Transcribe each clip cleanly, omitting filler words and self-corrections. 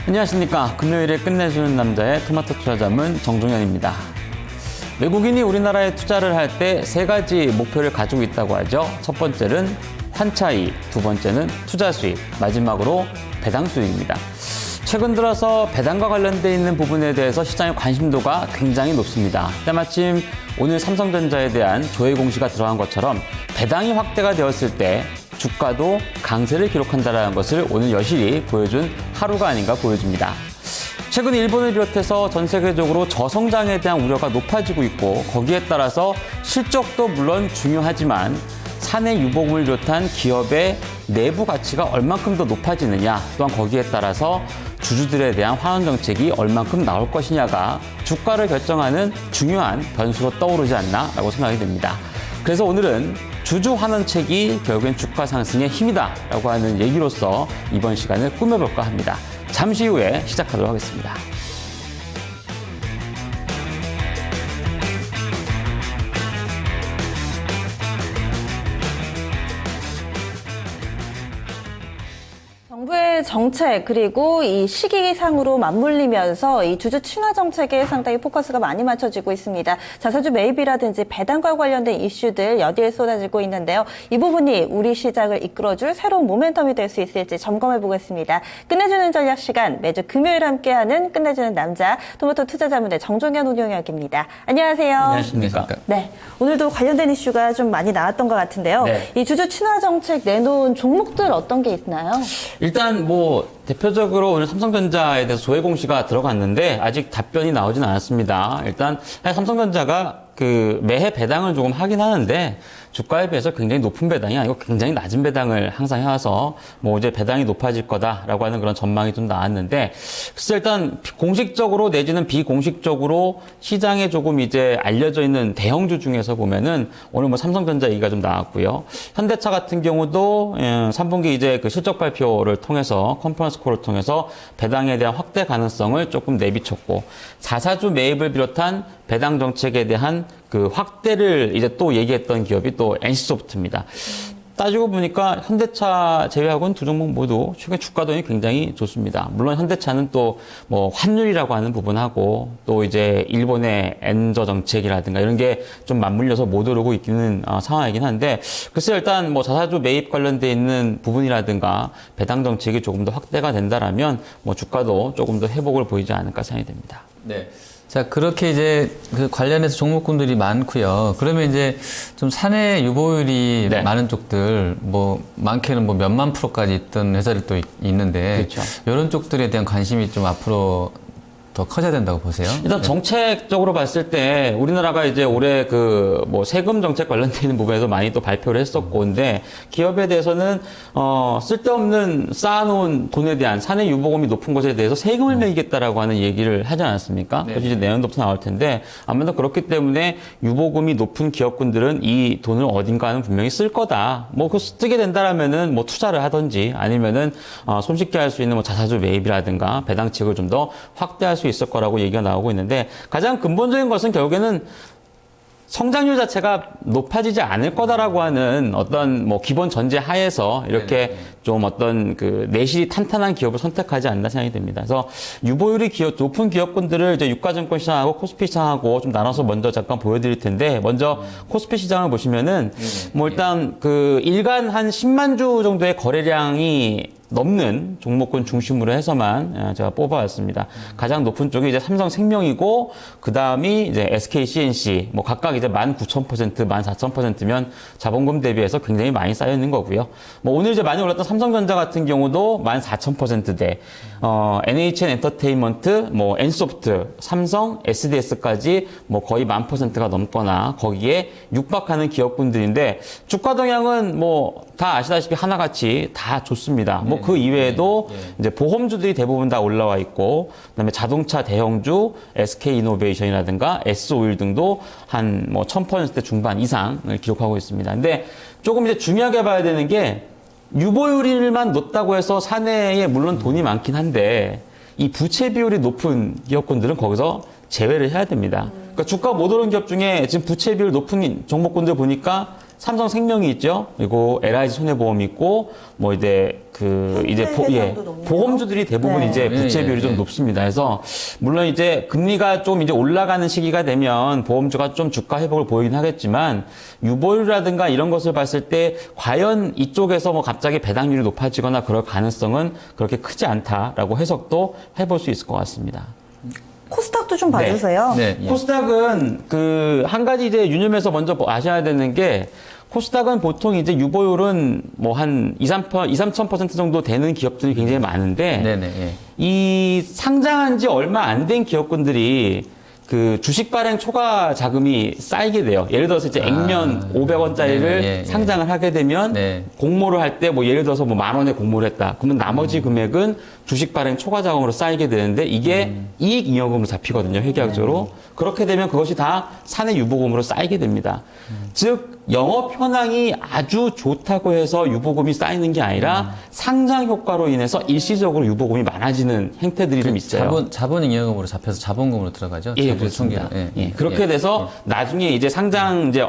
안녕하십니까. 금요일에 끝내주는 남자의 토마토 투자자문 정종현입니다. 외국인이 우리나라에 투자를 할 때 세 가지 목표를 가지고 있다고 하죠. 첫 번째는 환차익, 두 번째는 투자 수익, 마지막으로 배당 수익입니다. 최근 들어서 배당과 관련돼 있는 부분에 대해서 시장의 관심도가 굉장히 높습니다. 때마침 오늘 삼성전자에 대한 조회 공시가 들어간 것처럼 배당이 확대가 되었을 때 주가도 강세를 기록한다는 것을 오늘 여실히 보여준 하루가 아닌가 보여집니다. 최근 일본을 비롯해서 전 세계적으로 저성장에 대한 우려가 높아지고 있고 거기에 따라서 실적도 물론 중요하지만 사내 유보금을 비롯한 기업의 내부 가치가 얼만큼 더 높아지느냐 또한 거기에 따라서 주주들에 대한 환원 정책이 얼만큼 나올 것이냐가 주가를 결정하는 중요한 변수로 떠오르지 않나라고 생각이 됩니다. 그래서 오늘은 주주 환원책이 결국엔 주가 상승의 힘이다라고 하는 얘기로서 이번 시간을 꾸며볼까 합니다. 잠시 후에 시작하도록 하겠습니다. 정부의 정책 그리고 이 시기상으로 맞물리면서 이 주주 친화 정책에 상당히 포커스가 많이 맞춰지고 있습니다. 자사주 매입이라든지 배당과 관련된 이슈들 여기에 쏟아지고 있는데요. 이 부분이 우리 시장을 이끌어줄 새로운 모멘텀이 될 수 있을지 점검해 보겠습니다. 끝내주는 전략 시간 매주 금요일 함께하는 끝내주는 남자 토마토 투자자문의 정종현 운용역입니다. 안녕하세요. 안녕하십니까. 네, 오늘도 관련된 이슈가 좀 많이 나왔던 것 같은데요. 네. 이 주주 친화 정책 내놓은 종목들 어떤 게 있나요? 일단 대표적으로 오늘 삼성전자에 대해서 조회 공시가 들어갔는데 아직 답변이 나오진 않았습니다. 일단 삼성전자가 매해 배당을 조금 하긴 하는데 주가에 비해서 굉장히 높은 배당이 아니고 굉장히 낮은 배당을 항상 해와서 이제 배당이 높아질 거다라고 하는 그런 전망이 좀 나왔는데 글쎄 일단 공식적으로 내지는 비공식적으로 시장에 조금 이제 알려져 있는 대형주 중에서 보면은 오늘 삼성전자 얘기가 좀 나왔고요. 현대차 같은 경우도 3분기 이제 실적 발표를 통해서 컨퍼런스 콜을 통해서 배당에 대한 확대 가능성을 조금 내비쳤고 자사주 매입을 비롯한 배당 정책에 대한 확대를 이제 또 얘기했던 기업이 또 NC소프트입니다. 따지고 보니까 현대차 제외하고는 두 종목 모두 최근 주가동이 굉장히 좋습니다. 물론 현대차는 또 환율이라고 하는 부분하고 또 이제 일본의 엔저 정책이라든가 이런 게 좀 맞물려서 못 오르고 있기는 상황이긴 한데 글쎄 일단 자사주 매입 관련돼 있는 부분이라든가 배당 정책이 조금 더 확대가 된다라면 주가도 조금 더 회복을 보이지 않을까 생각이 됩니다. 네. 자, 그렇게 이제 관련해서 종목군들이 많고요. 그러면 이제 좀 사내 유보율이 네. 많은 쪽들, 많게는 몇만 %까지 있던 회사들 또 있는데. 그렇죠. 이런 쪽들에 대한 관심이 좀 앞으로 더 커져야 된다고 보세요? 일단 정책적으로 봤을 때 우리나라가 이제 올해 세금 정책 관련돼 있는 부분에서 많이 또 발표를 했었고, 근데 기업에 대해서는 쓸데없는 쌓아놓은 돈에 대한 사내 유보금이 높은 것에 대해서 세금을 매기겠다라고 하는 얘기를 하지 않았습니까? 네. 그래서 이제 내년도부터 나올 텐데 아무래도 그렇기 때문에 유보금이 높은 기업군들은 이 돈을 어딘가는 분명히 쓸 거다. 그 쓰게 된다라면은 투자를 하든지 아니면은 손쉽게 할 수 있는 자사주 매입이라든가 배당책을 좀 더 확대할 수 있을 거라고 얘기가 나오고 있는데 가장 근본적인 것은 결국에는 성장률 자체가 높아지지 않을 거다라고 하는 어떤 기본 전제 하에서 이렇게 좀 어떤 내실이 탄탄한 기업을 선택하지 않나 생각이 됩니다. 그래서 유보율이 높은 기업군들을 이제 유가증권 시장하고 코스피 시장하고 좀 나눠서 먼저 잠깐 보여드릴 텐데 먼저 코스피 시장을 보시면은 일단 일간 한 10만 주 정도의 거래량이 넘는 종목군 중심으로 해서만 제가 뽑아왔습니다. 가장 높은 쪽이 이제 삼성생명이고, 그 다음이 이제 SKCNC, 각각 이제 19,000%, 14,000%면 자본금 대비해서 굉장히 많이 쌓여 있는 거고요. 오늘 이제 많이 올랐던 삼성전자 같은 경우도 14,000%대, NHN 엔터테인먼트, N소프트, 삼성, SDS까지 거의 10,000%가 넘거나 거기에 육박하는 기업군들인데 주가 동향은 다 아시다시피 하나같이 다 좋습니다. 그 이외에도 이제 보험주들이 대부분 다 올라와 있고, 그다음에 자동차 대형주, SK이노베이션이라든가 S오일 등도 한 1000% 중반 이상을 기록하고 있습니다. 근데 조금 이제 중요하게 봐야 되는 게 유보율만 높다고 해서 사내에 물론 돈이 많긴 한데 이 부채 비율이 높은 기업군들은 거기서 제외를 해야 됩니다. 그러니까 주가 못 오른 기업 중에 지금 부채 비율 높은 종목군들 보니까 삼성생명이 있죠. 그리고 LIG 손해보험이 있고 뭐 이제 현대해상도 높네요. 보험주들이 대부분 네. 이제 부채 비율이 좀 높습니다. 그래서 물론 이제 금리가 좀 이제 올라가는 시기가 되면 보험주가 좀 주가 회복을 보이긴 하겠지만 유보율이라든가 이런 것을 봤을 때 과연 이쪽에서 뭐 갑자기 배당률이 높아지거나 그럴 가능성은 그렇게 크지 않다라고 해석도 해볼 수 있을 것 같습니다. 코스닥도 좀 봐주세요. 네. 예. 코스닥은 한 가지 이제 유념해서 먼저 아셔야 되는 게 코스닥은 보통 이제 유보율은 뭐 한 2-3% 정도 되는 기업들이 굉장히 많은데 네네. 예. 이 상장한 지 얼마 안 된 기업군들이 그 주식 발행 초과 자금이 쌓이게 돼요. 예를 들어서 이제 액면 500원짜리를 네, 예. 상장을 하게 되면 네. 공모를 할 때 뭐 예를 들어서 뭐 10,000원에 공모를 했다. 그러면 나머지 금액은 주식 발행 초과 자금으로 쌓이게 되는데 이게 이익 잉여금으로 잡히거든요. 회계학적으로. 그렇게 되면 그것이 다 사내 유보금으로 쌓이게 됩니다. 즉 영업 현황이 아주 좋다고 해서 유보금이 쌓이는 게 아니라 상장 효과로 인해서 일시적으로 유보금이 많아지는 행태들이 좀 있어요. 자본잉여금으로 잡혀서 자본금으로 들어가죠. 예, 자본 그렇습니다. 총계로. 예, 그렇게 돼서 나중에 이제 상장 이제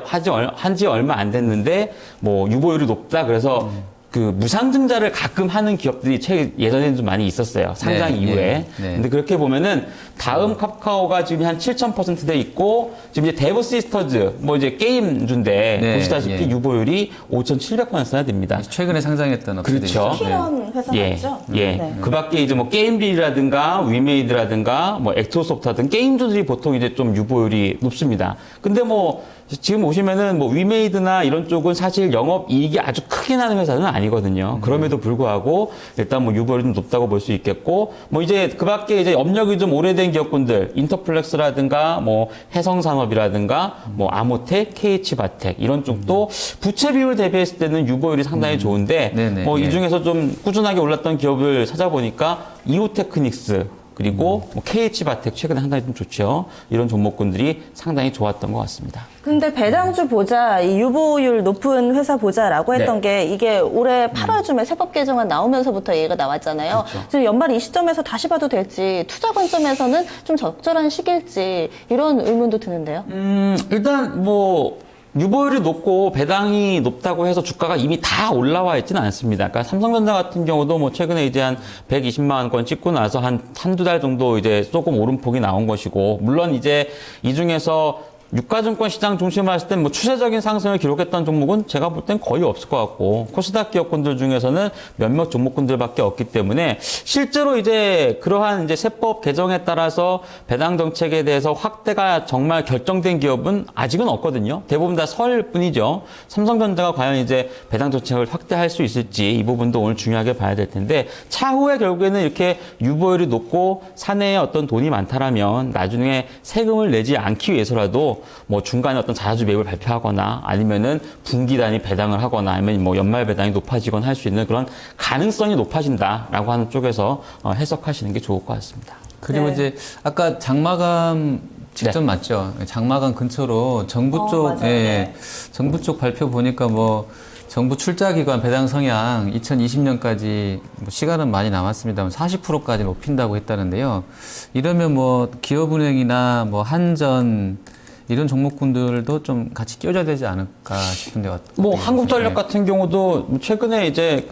한지 얼마 안 됐는데 뭐 유보율이 높다 그래서 그 무상증자를 가끔 하는 기업들이 예전에는 좀 많이 있었어요. 상장 네, 이후에. 네. 근데 그렇게 보면은 다음 카카오가 지금 한 7,000%대 있고 지금 이제 데브 시스터즈 뭐 이제 게임주인데 네, 보시다시피 예. 유보율이 5,700%나 됩니다. 최근에 상장했던 업체들이죠. 그렇죠. 키런 회사 예, 맞죠? 예. 네. 그 밖에 이제 뭐 게임빌이라든가 위메이드라든가 뭐 액토소프트 같은 게임주들이 보통 이제 좀 유보율이 높습니다. 근데 뭐 지금 보시면은 뭐 위메이드나 이런 쪽은 사실 영업 이익이 아주 크게 나는 회사는 아니거든요. 그럼에도 불구하고 일단 뭐 유보율이 좀 높다고 볼 수 있겠고 뭐 이제 그 밖에 이제 업력이 좀 오래된 기업군들 인터플렉스라든가 뭐 해성산업이라든가 뭐 아모텍, KH바텍 이런 쪽도 부채 비율 대비했을 때는 유보율이 상당히 좋은데 네네, 뭐 이 예. 중에서 좀 꾸준하게 올랐던 기업을 찾아보니까 이오테크닉스 그리고 뭐 KH바텍 최근에 상당히 좀 좋죠. 이런 종목군들이 상당히 좋았던 것 같습니다. 근데 배당주 보자, 이 유보율 높은 회사 보자라고 했던 게 이게 올해 8월쯤에 세법 개정안 나오면서부터 얘기가 나왔잖아요. 지금 연말 이 시점에서 다시 봐도 될지 투자 관점에서는 좀 적절한 시기일지 이런 의문도 드는데요. 일단 뭐 유보율이 높고 배당이 높다고 해서 주가가 이미 다 올라와 있지는 않습니다. 그러니까 삼성전자 같은 경우도 뭐 최근에 이제 한 120만 원권 찍고 나서 한두 달 정도 이제 조금 오름폭이 나온 것이고, 물론 이제 이 중에서 유가증권 시장 중심으로 했을 땐 뭐 추세적인 상승을 기록했던 종목은 제가 볼 땐 거의 없을 것 같고, 코스닥 기업군들 중에서는 몇몇 종목군들밖에 없기 때문에 실제로 이제 그러한 이제 세법 개정에 따라서 배당 정책에 대해서 확대가 정말 결정된 기업은 아직은 없거든요. 대부분 다 설 뿐이죠. 삼성전자가 과연 이제 배당 정책을 확대할 수 있을지 이 부분도 오늘 중요하게 봐야 될 텐데, 차후에 결국에는 이렇게 유보율이 높고 사내에 어떤 돈이 많다라면 나중에 세금을 내지 않기 위해서라도 뭐 중간에 어떤 자사주 매입을 발표하거나 아니면은 분기 단위 배당을 하거나 아니면 뭐 연말 배당이 높아지거나 할 수 있는 그런 가능성이 높아진다라고 하는 쪽에서 해석하시는 게 좋을 것 같습니다. 그리고 네. 이제 아까 장마감 직접 네. 맞죠? 장마감 근처로 정부 쪽, 맞아요. 네. 정부 쪽 발표 보니까 뭐 정부 출자기관 배당 성향 2020년까지 뭐 시간은 많이 남았습니다만 40%까지 높인다고 했다는데요. 이러면 뭐 기업은행이나 뭐 한전 이런 종목군들도 좀 같이 끼워줘야 되지 않을까 싶은데. 뭐 한국전력 같은 경우도 최근에 이제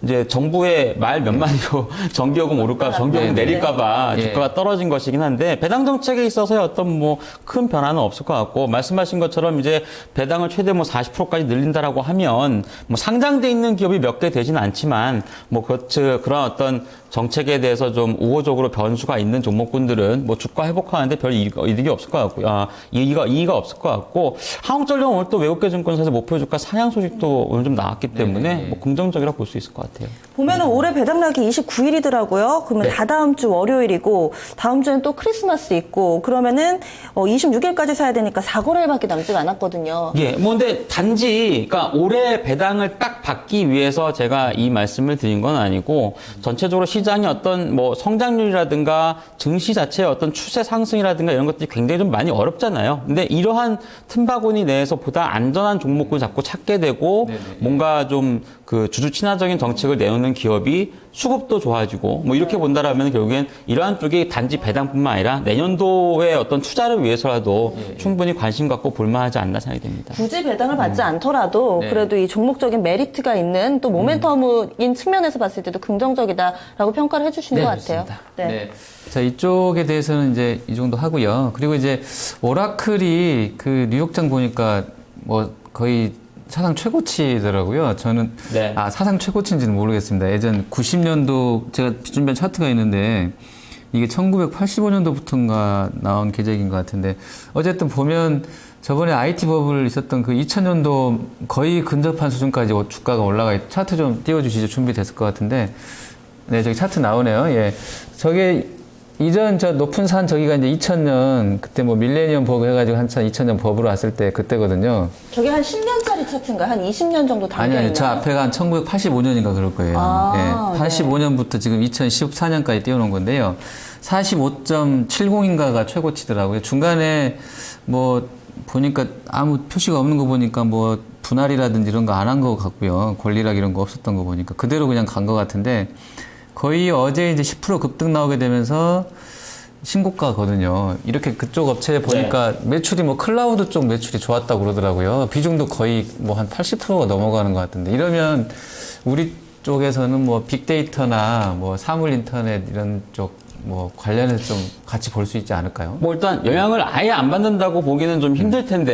이제 정부의 말 몇 마디로 전기요금 오를까, 전기요금 네, 내릴까봐 네. 주가가 떨어진 것이긴 한데, 배당 정책에 있어서의 어떤 뭐 큰 변화는 없을 것 같고, 말씀하신 것처럼 이제 배당을 최대 뭐 40%까지 늘린다라고 하면 뭐 상장돼 있는 기업이 몇 개 되지는 않지만 뭐 그런 어떤 정책에 대해서 좀 우호적으로 변수가 있는 종목군들은 뭐 주가 회복하는데 별 이득이 없을 것 같고요. 이의가 없을 것 같고, 한국전력은 오늘 또 외국계 증권사에서 목표 주가 상향 소식도 오늘 좀 나왔기 때문에 네. 뭐 긍정적이라 볼 수 있을 것 같아요. 보면은 올해 배당락이 29일이더라고요. 그러면 네. 다다음 주 월요일이고 다음 주엔 또 크리스마스 있고 그러면은 26일까지 사야 되니까 4거래일밖에 남지가 않았거든요. 예, 뭐 근데 단지 그러니까 올해 배당을 딱 받기 위해서 제가 이 말씀을 드린 건 아니고, 전체적으로 시장이 어떤 뭐 성장률이라든가 증시 자체의 어떤 추세 상승이라든가 이런 것들이 굉장히 좀 많이 어렵잖아요. 근데 이러한 틈바구니 내에서 보다 안전한 종목을 자꾸 찾게 되고, 네네. 뭔가 좀 그 주주 친화적인 정책 정책을 내놓는 기업이 수급도 좋아지고 뭐 이렇게 본다라면 결국엔 이러한 쪽이 단지 배당뿐만 아니라 내년도의 어떤 투자를 위해서라도 충분히 관심 갖고 볼만하지 않나 생각이 됩니다. 굳이 배당을 받지 않더라도 네. 그래도 이 종목적인 메리트가 있는 또 모멘텀인 측면에서 봤을 때도 긍정적이다라고 평가를 해주시는 것 같아요. 네. 자, 이쪽에 대해서는 이제 이 정도 하고요. 그리고 이제 오라클이 그 뉴욕장 보니까 뭐 거의 사상 최고치더라고요. 저는 네. 사상 최고치인지는 모르겠습니다. 예전 90년도 제가 준비한 차트가 있는데 이게 1985년도부터인가 나온 계적인 것 같은데 어쨌든 보면 저번에 IT 버블 있었던 그 2000년도 거의 근접한 수준까지 주가가 올라가 있. 차트 좀 띄워주시죠. 준비됐을 것 같은데 네, 저기 차트 나오네요. 예, 저게 이전 저 높은 산 저기가 이제 2000년 그때 뭐 밀레니엄 버그 해가지고 한참 2000년 버블 왔을 때 그때거든요. 저게 한 10년짜리 차트인가요? 한 20년 정도 담겨 있나요? 저 앞에가 한 1985년인가 그럴 거예요. 예, 85년부터 지금 2014년까지 띄워놓은 건데요. 45.70인가가 최고치더라고요. 중간에 뭐 보니까 아무 표시가 없는 거 보니까 뭐 분할이라든지 이런 거 안 한 거 같고요. 권리락 이런 거 없었던 거 보니까 그대로 그냥 간 거 같은데 거의 어제 이제 10% 급등 나오게 되면서 신고가거든요. 이렇게 그쪽 업체 보니까 매출이 뭐 클라우드 쪽 매출이 좋았다고 그러더라고요. 비중도 거의 뭐 한 80%가 넘어가는 것 같은데 이러면 우리 쪽에서는 뭐 빅데이터나 뭐 사물 인터넷 이런 쪽 뭐 관련해서 좀 같이 볼 수 있지 않을까요? 뭐 일단 영향을 아예 안 받는다고 보기는 좀 힘들 텐데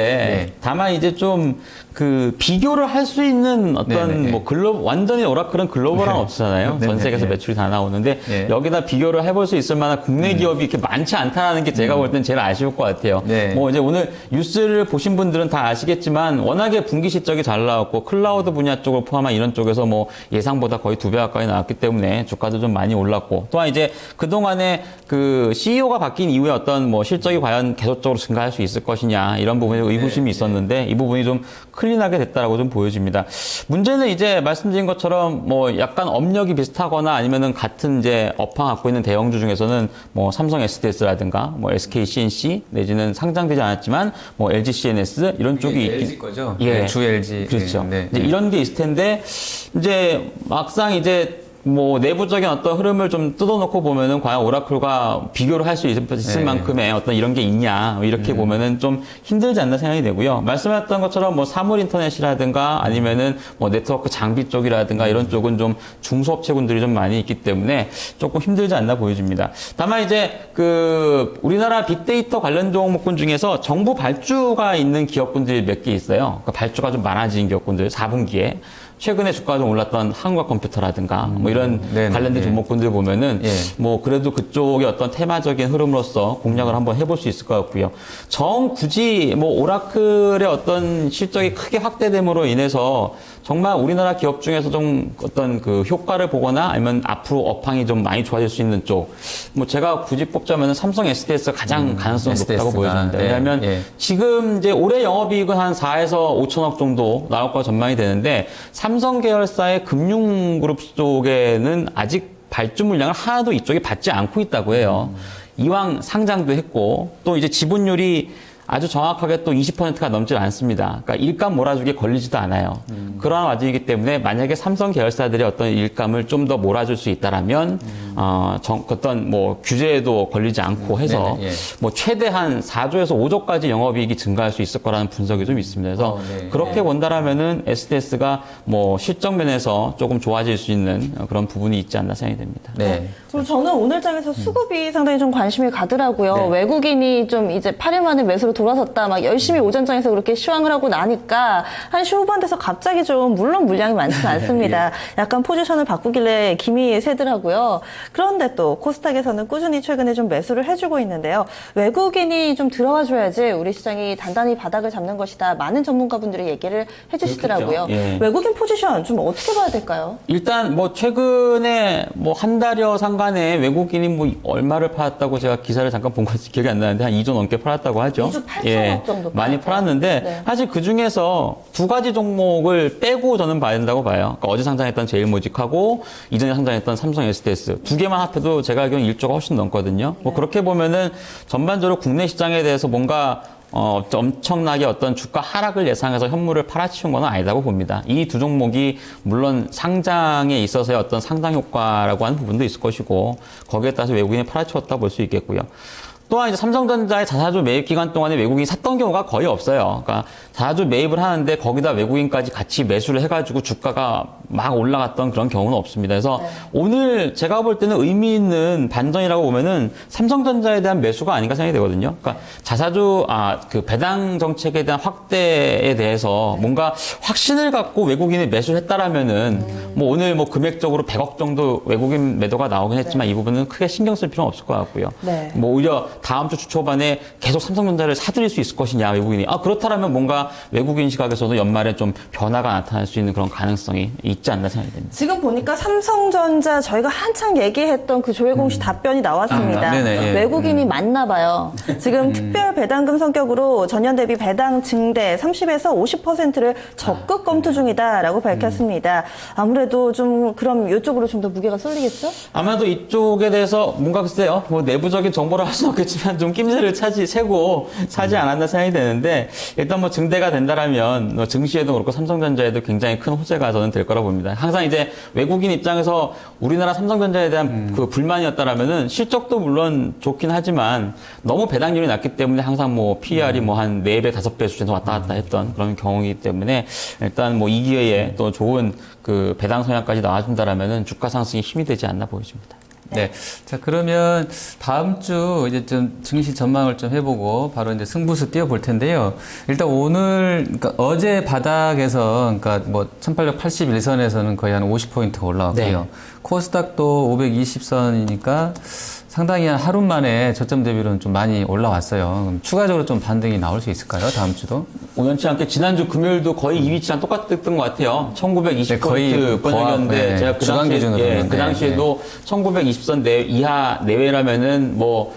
네. 다만 이제 좀 그 비교를 할 수 있는 어떤 네네. 뭐 완전히 오라클은 글로벌한 네. 업체잖아요. 네네. 전 세계에서 네. 매출이 다 나오는데 네. 여기다 비교를 해볼 수 있을 만한 국내 기업이 이렇게 많지 않다는 게 제가 볼 땐 제일 아쉬울 것 같아요. 네. 뭐 이제 오늘 뉴스를 보신 분들은 다 아시겠지만 워낙에 분기 실적이 잘 나왔고 클라우드 분야 쪽을 포함한 이런 쪽에서 뭐 예상보다 거의 2배 가까이 나왔기 때문에 주가도 좀 많이 올랐고 또한 이제 그동안에 그 CEO가 바뀐 이후에 어떤 뭐 실적이 과연 계속적으로 증가할 수 있을 것이냐 이런 부분에 의구심이 있었는데 이 부분이 좀 클린하게 됐다라고 좀 보여집니다. 문제는 이제 말씀드린 것처럼 뭐 약간 업력이 비슷하거나 아니면은 같은 이제 업황 갖고 있는 대형주 중에서는 뭐 삼성 SDS라든가 뭐 SK CNC 내지는 상장되지 않았지만 뭐 LG CNS 이런 쪽이 LG 거죠? 예. 네, 주 LG. 그렇죠. 네. 이제 이런 게 있을 텐데 이제 막상 이제 뭐 내부적인 어떤 흐름을 좀 뜯어놓고 보면은 과연 오라클과 비교를 할 수 있을 네. 만큼의 어떤 이런 게 있냐 이렇게 보면은 좀 힘들지 않나 생각이 되고요. 말씀하셨던 것처럼 뭐 사물 인터넷이라든가 아니면은 뭐 네트워크 장비 쪽이라든가 이런 쪽은 좀 중소업체군들이 좀 많이 있기 때문에 조금 힘들지 않나 보여집니다. 다만 이제 그 우리나라 빅데이터 관련 종목군 중에서 정부 발주가 있는 기업군들이 몇 개 있어요. 그러니까 발주가 좀 많아진 기업군들 4분기에. 최근에 주가가 좀 올랐던 한국화 컴퓨터라든가 뭐 이런 네네, 관련된 예. 종목군들 보면은 예. 뭐 그래도 그쪽의 어떤 테마적인 흐름으로서 공략을 한번 해볼 수 있을 것 같고요. 굳이 뭐 오라클의 어떤 실적이 크게 확대됨으로 인해서 정말 우리나라 기업 중에서 좀 어떤 그 효과를 보거나 아니면 앞으로 업황이 좀 많이 좋아질 수 있는 쪽. 뭐 제가 굳이 뽑자면은 삼성 SDS가 가장 가능성이 높다고 SDS가, 보여집니다. 네, 왜냐하면 예. 지금 이제 올해 영업이익은 한 4에서 5천억 정도 나올 거라 전망이 되는데 삼성 계열사의 금융그룹 쪽에는 아직 발주 물량을 하나도 이쪽에 받지 않고 있다고 해요. 이왕 상장도 했고 또 이제 지분율이 아주 정확하게 또 20%가 넘질 않습니다. 그러니까 일감 몰아주기에 걸리지도 않아요. 그러한 와중이기 때문에 만약에 삼성 계열사들의 어떤 일감을 좀 더 몰아줄 수 있다라면 어떤 뭐 규제에도 걸리지 않고 해서 네네, 예. 뭐 최대한 4조에서 5조까지 영업이익이 증가할 수 있을 거라는 분석이 좀 있습니다. 그래서 네. 그렇게 본다라면은 SDS가 뭐 실적 면에서 조금 좋아질 수 있는 그런 부분이 있지 않나 생각이 됩니다. 네. 그리고 저는 오늘 장에서 수급이 상당히 좀 관심이 가더라고요. 네. 외국인이 좀 이제 8일 만에 매수로 돌아섰다 막 열심히 오전장에서 그렇게 시황을 하고 나니까 한 15분 돼서 갑자기 좀 물론 물량이 많지는 않습니다. 약간 포지션을 바꾸길래 기미 새더라고요. 그런데 또 코스닥에서는 꾸준히 최근에 좀 매수를 해주고 있는데요. 외국인이 좀 들어와줘야지 우리 시장이 단단히 바닥을 잡는 것이다. 많은 전문가분들이 얘기를 해주시더라고요. 그렇겠죠. 예. 외국인 포지션 좀 어떻게 봐야 될까요? 일단 뭐 최근에 뭐 한 달여 상간에 외국인이 뭐 얼마를 팔았다고 제가 기사를 잠깐 본 것 기억이 안 나는데 한 2조 넘게 팔았다고 하죠. 2조 8천억 정도 많이 팔았는데 네. 사실 그 중에서 두 가지 종목을 빼고 저는 봐야 된다고 봐요. 그러니까 어제 상장했던 제일모직하고 이전에 상장했던 삼성 SDS 두 개만 합해도 제가 알기로는 1조가 훨씬 넘거든요. 뭐 그렇게 보면은 전반적으로 국내 시장에 대해서 뭔가 엄청나게 어떤 주가 하락을 예상해서 현물을 팔아치운 건 아니다고 봅니다. 이 두 종목이 물론 상장에 있어서의 어떤 상당 효과라고 하는 부분도 있을 것이고 거기에 따라서 외국인이 팔아치웠다 볼 수 있겠고요. 또한 이제 삼성전자의 자사주 매입 기간 동안에 외국인이 샀던 경우가 거의 없어요. 그러니까 자사주 매입을 하는데 거기다 외국인까지 같이 매수를 해가지고 주가가 막 올라갔던 그런 경우는 없습니다. 그래서 오늘 제가 볼 때는 의미 있는 반전이라고 보면은 삼성전자에 대한 매수가 아닌가 생각이 되거든요. 그러니까 자사주 그 배당 정책에 대한 확대에 대해서 뭔가 확신을 갖고 외국인이 매수를 했다라면은 뭐 오늘 뭐 금액적으로 100억 정도 외국인 매도가 나오긴 했지만 이 부분은 크게 신경 쓸 필요는 없을 것 같고요. 네. 뭐 오히려 다음 주 초반에 계속 삼성전자를 사들일 수 있을 것이냐 외국인이 그렇다면 뭔가 외국인 시각에서도 연말에 좀 변화가 나타날 수 있는 그런 가능성이 있지 않나 생각이 됩니다. 지금 보니까 삼성전자 저희가 한창 얘기했던 그 조혜공 씨 답변이 나왔습니다. 네네, 예. 외국인이 맞나 봐요. 지금 특별 배당금 성격으로 전년 대비 배당 증대 30에서 50%를 적극 검토 중이다라고 밝혔습니다. 아무래도 좀 그럼 이쪽으로 좀 더 무게가 쏠리겠죠? 아마도 이쪽에 대해서 뭔가 글쎄요, 뭐 내부적인 정보를 할 수는 없겠지만 좀 낌새를 세고 사지 않았나 생각이 되는데 일단 뭐 증대가 된다라면 뭐 증시에도 그렇고 삼성전자에도 굉장히 큰 호재가 저는 될 거라고 봅니다. 항상 이제 외국인 입장에서 우리나라 삼성전자에 대한 그 불만이었다라면은 실적도 물론 좋긴 하지만 너무 배당률이 낮기 때문에 항상 뭐 PER이 뭐 한 4배, 5배 수준에서 왔다 갔다 했던 그런 경우이기 때문에 일단 뭐 이 기회에 또 좋은 그 배당 성향까지 나와준다라면은 주가 상승에 힘이 되지 않나 보여집니다. 네. 자, 그러면 다음 주 이제 좀 증시 전망을 좀 해보고 바로 이제 승부수 띄워볼 텐데요. 일단 오늘, 그러니까 어제 바닥에서, 그러니까 뭐 1881선에서는 거의 한 50포인트가 올라왔고요. 네. 코스닥도 520선이니까 상당히 한 하루 만에 저점 대비로는 좀 많이 올라왔어요. 그럼 추가적으로 좀 반등이 나올 수 있을까요? 다음 주도? 우연치 않게 지난주 금요일도 거의 이 위치랑 똑같았던 것 같아요. 1920포인트 거의 권역이었는데 네, 제가 그 주간 당시에, 기준으로 그 보는데, 당시에도 1920선 이하 내외라면은 뭐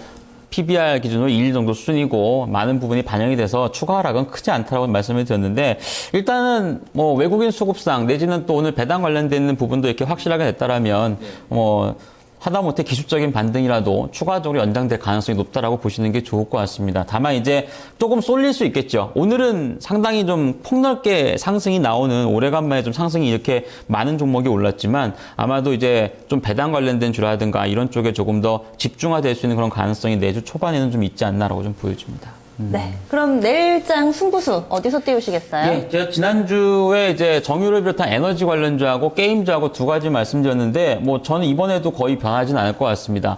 PBR 기준으로 1 정도 수준이고 많은 부분이 반영이 돼서 추가 하락은 크지 않다라고 말씀을 드렸는데 일단은 뭐 외국인 수급상 내지는 또 오늘 배당 관련돼 있는 부분도 이렇게 확실하게 됐다라면 뭐 하다못해 기술적인 반등이라도 추가적으로 연장될 가능성이 높다라고 보시는 게 좋을 것 같습니다. 다만 이제 조금 쏠릴 수 있겠죠. 오늘은 상당히 좀 폭넓게 상승이 나오는 오래간만에 좀 상승이 이렇게 많은 종목이 올랐지만 아마도 이제 좀 배당 관련된 주라든가 이런 쪽에 조금 더 집중화될 수 있는 그런 가능성이 내주 초반에는 좀 있지 않나라고 좀 보여집니다. 네. 그럼 내일장 승부수 어디서 띄우시겠어요? 예, 제가 지난주에 이제 정유를 비롯한 에너지 관련주하고 게임주하고 두 가지 말씀드렸는데, 뭐 저는 이번에도 거의 변하진 않을 것 같습니다.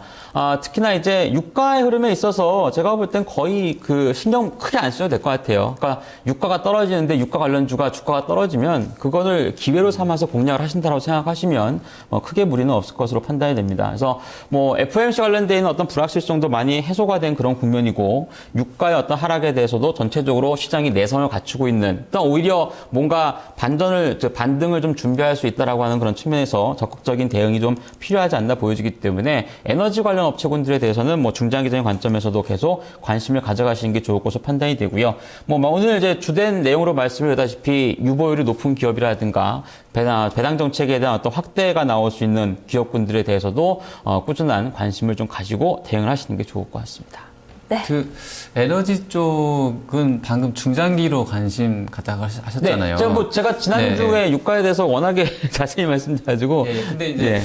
특히나 이제 유가의 흐름에 있어서 제가 볼 땐 거의 그 신경 크게 안 쓰셔도 될 것 같아요. 그러니까 유가가 떨어지는데 유가 관련주가 주가가 떨어지면 그거를 기회로 삼아서 공략을 하신다고 생각하시면 크게 무리는 없을 것으로 판단이 됩니다. 그래서 뭐 FOMC 관련돼 있는 어떤 불확실성도 많이 해소가 된 그런 국면이고 유가의 어떤 하락에 대해서도 전체적으로 시장이 내성을 갖추고 있는, 또 오히려 뭔가 반등을 좀 준비할 수 있다라고 하는 그런 측면에서 적극적인 대응이 좀 필요하지 않나 보여지기 때문에 에너지 관련 업체군들에 대해서는 뭐 중장기적인 관점에서도 계속 관심을 가져가시는 게 좋을 것으로 판단이 되고요. 뭐 오늘 이제 주된 내용으로 말씀을 드렸다시피 유보율이 높은 기업이라든가 배당 정책에 대한 어떤 확대가 나올 수 있는 기업군들에 대해서도 꾸준한 관심을 좀 가지고 대응을 하시는 게 좋을 것 같습니다. 네. 그 에너지 쪽은 방금 중장기로 관심 갖다가 하셨잖아요. 네, 제가 지난주에 네. 유가에 대해서 워낙에 자세히 말씀드려가지고. 예, 근데 이제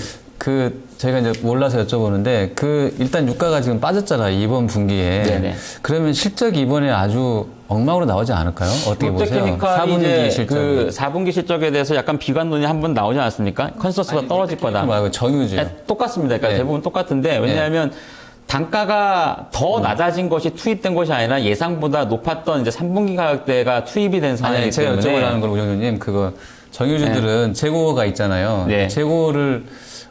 저희가 이제 몰라서 여쭤보는데 일단 유가가 지금 빠졌잖아요, 이번 분기에. 네네. 그러면 실적이 이번에 아주 엉망으로 나오지 않을까요? 어떻게 보세요? 4분기 실적. 그 4분기 실적에 대해서 약간 비관론이 한 번 나오지 않았습니까? 컨센서스가 떨어질 거다. 말고 정유주. 네, 똑같습니다. 그러니까 네. 대부분 똑같은데 왜냐하면 단가가 더 낮아진 것이 투입된 것이 아니라 예상보다 높았던 이제 3분기 가격대가 투입이 된 상황이기 제가 때문에. 여쭤보라는 건 우영님 정유주들은 재고가 있잖아요. 네. 재고를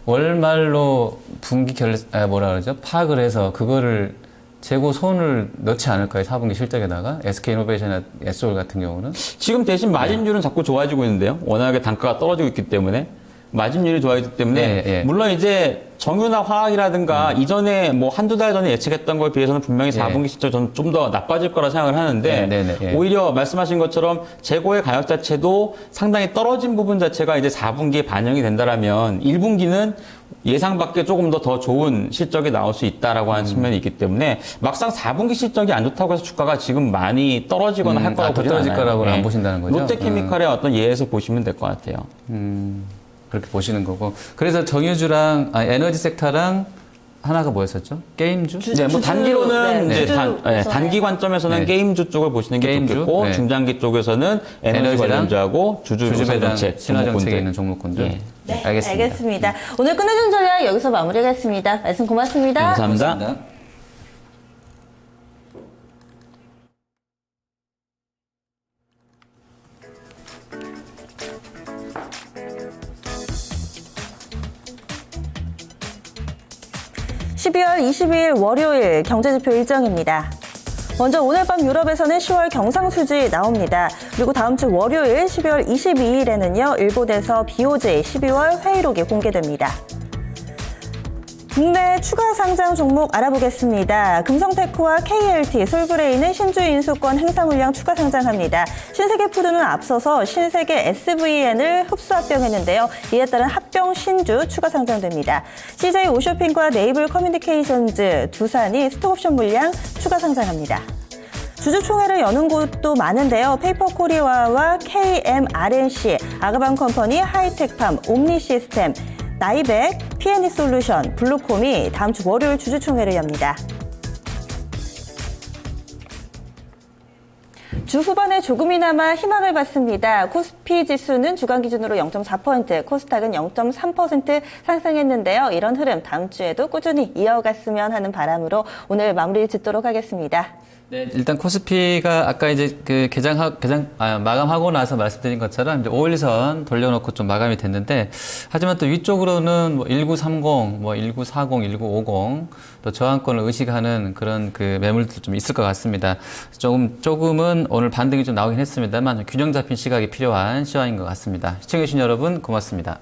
월말로 분기 파악을 해서 그거를 재고 손을 넣지 않을까요? 4분기 실적에다가 SK이노베이션이나 SOL 같은 경우는. 지금 대신 마진율은 자꾸 좋아지고 있는데요. 워낙에 단가가 떨어지고 있기 때문에. 마진율이 좋아지기 때문에 예. 물론 이제 정유나 화학이라든가 이전에 뭐 한두 달 전에 예측했던 거에 비해서는 분명히 4분기 실적이 저는 좀 더 나빠질 거라 생각을 하는데 예. 오히려 말씀하신 것처럼 재고의 가격 자체도 상당히 떨어진 부분 자체가 이제 4분기에 반영이 된다라면 1분기는 예상 밖에 조금 더 좋은 실적이 나올 수 있다라고 하는 측면이 있기 때문에 막상 4분기 실적이 안 좋다고 해서 주가가 지금 많이 떨어지거나 할 거라고 더 보진 떨어질 않아요. 거라고는 예. 안 보신다는 거죠? 롯데케미칼의 어떤 예에서 보시면 될 것 같아요. 그렇게 보시는 거고. 그래서 정유주랑 에너지 섹터랑 하나가 뭐였었죠? 게임주? 네, 뭐 단기로는 네, 이제 단기 관점에서는 네. 게임주 쪽을 보시는 게 게임주? 좋겠고 네. 중장기 쪽에서는 에너지 에너지랑 관련주하고 주주 주주배당 정책, 신화 정책에 종목군들. 있는 종목군들. 예. 네, 알겠습니다. 알겠습니다. 오늘 끝내준 전략 여기서 마무리하겠습니다. 말씀 고맙습니다. 감사합니다. 고맙습니다. (12월 22일) 월요일 경제지표 일정입니다. 먼저 오늘 밤 유럽에서는 10월 경상수지 나옵니다. 그리고 다음 주 월요일 12월 22일에는요. 일본에서 BOJ 12월 회의록이 공개됩니다. 국내 추가 상장 종목 알아보겠습니다. 금성테크와 KLT, 솔브레인은 신주 인수권 행사 물량 추가 상장합니다. 신세계푸드는 앞서서 신세계 SVN을 흡수 합병했는데요. 이에 따른 합병 신주 추가 상장됩니다. CJ 오쇼핑과 네이블 커뮤니케이션즈, 두산이 스톡옵션 물량 추가 상장합니다. 주주총회를 여는 곳도 많은데요. 페이퍼코리아와 KMRNC, 아가방컴퍼니, 하이텍팜, 옴니시스템, 나이백, P&E솔루션, 블루콤이 다음 주 월요일 주주총회를 엽니다. 주 후반에 조금이나마 희망을 봤습니다. 코스피 지수는 주간 기준으로 0.4%, 코스닥은 0.3% 상승했는데요. 이런 흐름 다음 주에도 꾸준히 이어갔으면 하는 바람으로 오늘 마무리 짓도록 하겠습니다. 네, 일단 코스피가 아까 이제 그 마감하고 나서 말씀드린 것처럼 이제 5일선 돌려놓고 좀 마감이 됐는데, 하지만 또 위쪽으로는 뭐 1930, 뭐 1940, 1950 또 저항권을 의식하는 그런 그 매물들 좀 있을 것 같습니다. 조금은 오늘 반등이 좀 나오긴 했습니다만 균형 잡힌 시각이 필요한 시황인 것 같습니다. 시청해주신 여러분 고맙습니다.